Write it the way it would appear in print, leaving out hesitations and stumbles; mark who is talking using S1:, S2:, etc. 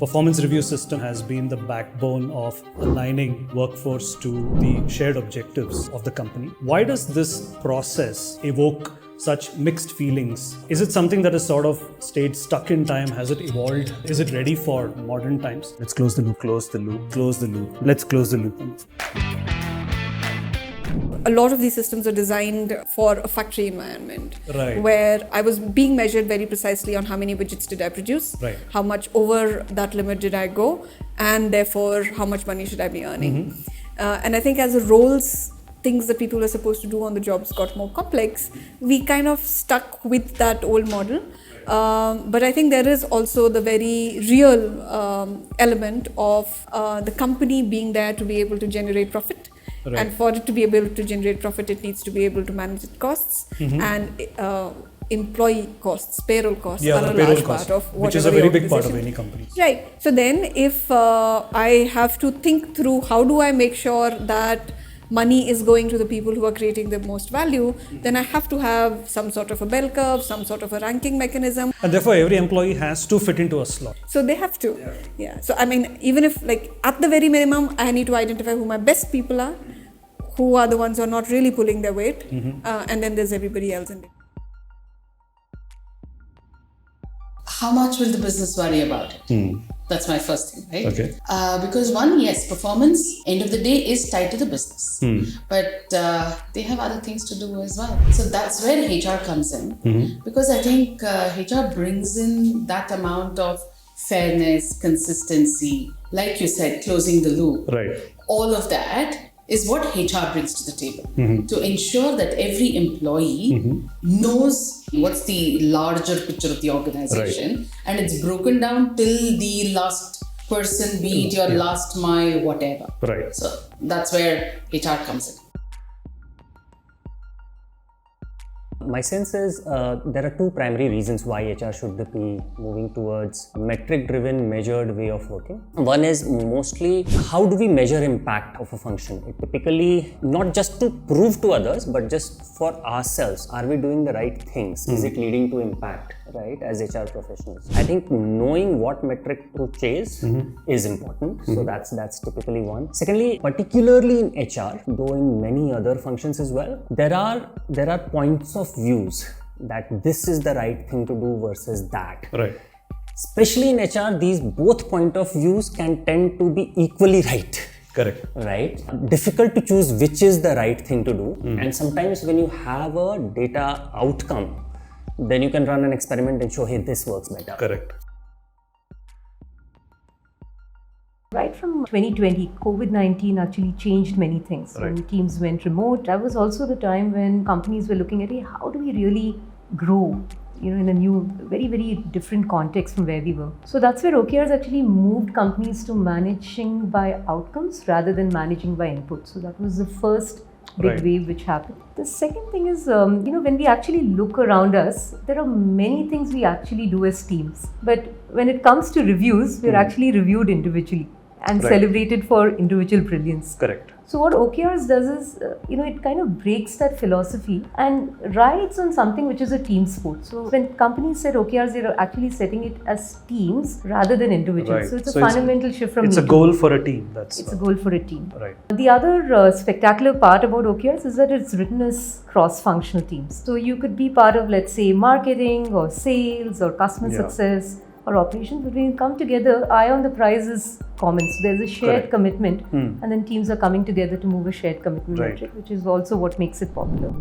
S1: performance review system has been the backbone of aligning workforce to the shared objectives of the company. Why does this process evoke such mixed feelings? Is it something that has sort of stayed stuck in time? Has it evolved? Is it ready for modern times? Let's close the loop, close the loop, close the loop. Let's close the loop.
S2: A lot of these systems are designed for a factory environment,
S1: Right.
S2: where I was being measured very precisely on how many widgets did I produce,
S1: Right.
S2: how much over that limit did I go, and therefore how much money should I be earning. And I think as the roles, things that people are supposed to do on the jobs got more complex, we kind of stuck with that old model. But I think there is also the very real element of the company being there to be able to generate profit.
S1: Right.
S2: And for it to be able to generate profit, it needs to be able to manage its costs and employee costs, payroll costs are a large part of whatever
S1: which is a very big part of
S2: organization.
S1: any company.
S2: Right. So then if I have to think through how do I make sure that money is going to the people who are creating the most value, then I have to have some sort of a bell curve, some sort of a ranking mechanism.
S1: And therefore, every employee has to fit into a slot.
S2: So they have to. Yeah. So I mean, even if like at the very minimum, I need to identify who my best people are, who are the ones who are not really pulling their weight, and then there's everybody else in there.
S3: How much will the business worry about it? That's my first thing, right?
S1: Okay.
S3: Because one, yes, performance, end of the day, is tied to the business. But they have other things to do as well. So that's where HR comes in. Because I think HR brings in that amount of fairness, consistency, like you said, closing the loop.
S1: Right.
S3: All of that is what HR brings to the table to ensure that every employee knows what's the larger picture of the organization, and it's broken down till the last person, be it your last mile, whatever.
S1: Right.
S3: So that's where HR comes in.
S4: My sense is there are two primary reasons why HR should be moving towards a metric-driven, measured way of working. One is mostly how do we measure impact of a function? It typically not just to prove to others, but just for ourselves. Are we doing the right things? Is it leading to impact, right, as HR professionals? I think knowing what metric to chase is important. So that's typically one. Secondly, particularly in HR, though in many other functions as well, there are points of views that this is the right thing to do versus that.
S1: Right.
S4: Especially in HR, these both point of views can tend to be equally right.
S1: Correct.
S4: Right? Difficult to choose which is the right thing to do. And sometimes when you have a data outcome, then you can run an experiment and show, hey, this works better.
S1: Correct.
S5: Right from 2020, COVID-19 actually changed many things.
S1: Right.
S5: When teams went remote, that was also the time when companies were looking at, hey, how do we really grow, in a new, very, very different context from where we were. So that's where OKRs actually moved companies to managing by outcomes rather than managing by input. So that was the first big
S1: Right.
S5: wave which happened. The second thing is, when we actually look around us, there are many things we actually do as teams. But when it comes to reviews, we're actually reviewed individually and
S1: Right.
S5: celebrated for individual brilliance.
S1: Correct.
S5: So what OKRs does is, it kind of breaks that philosophy and rides on something which is a team sport. So when companies set OKRs, they're actually setting it as teams rather than individuals.
S1: Right.
S5: So it's a
S1: So
S5: fundamental shift from
S1: It's a
S5: me to
S1: goal
S5: me.
S1: for a team. It's
S5: It's a goal for a team.
S1: Right.
S5: The other spectacular part about OKRs is that it's written as cross-functional teams. So you could be part of, let's say, marketing or sales or customer
S1: Yeah.
S5: success or operations, but when you come together, eye on the prize is common. So there's a shared
S1: Correct.
S5: commitment, and then teams are coming together to move a shared commitment
S1: Right.
S5: metric, which is also what makes it popular.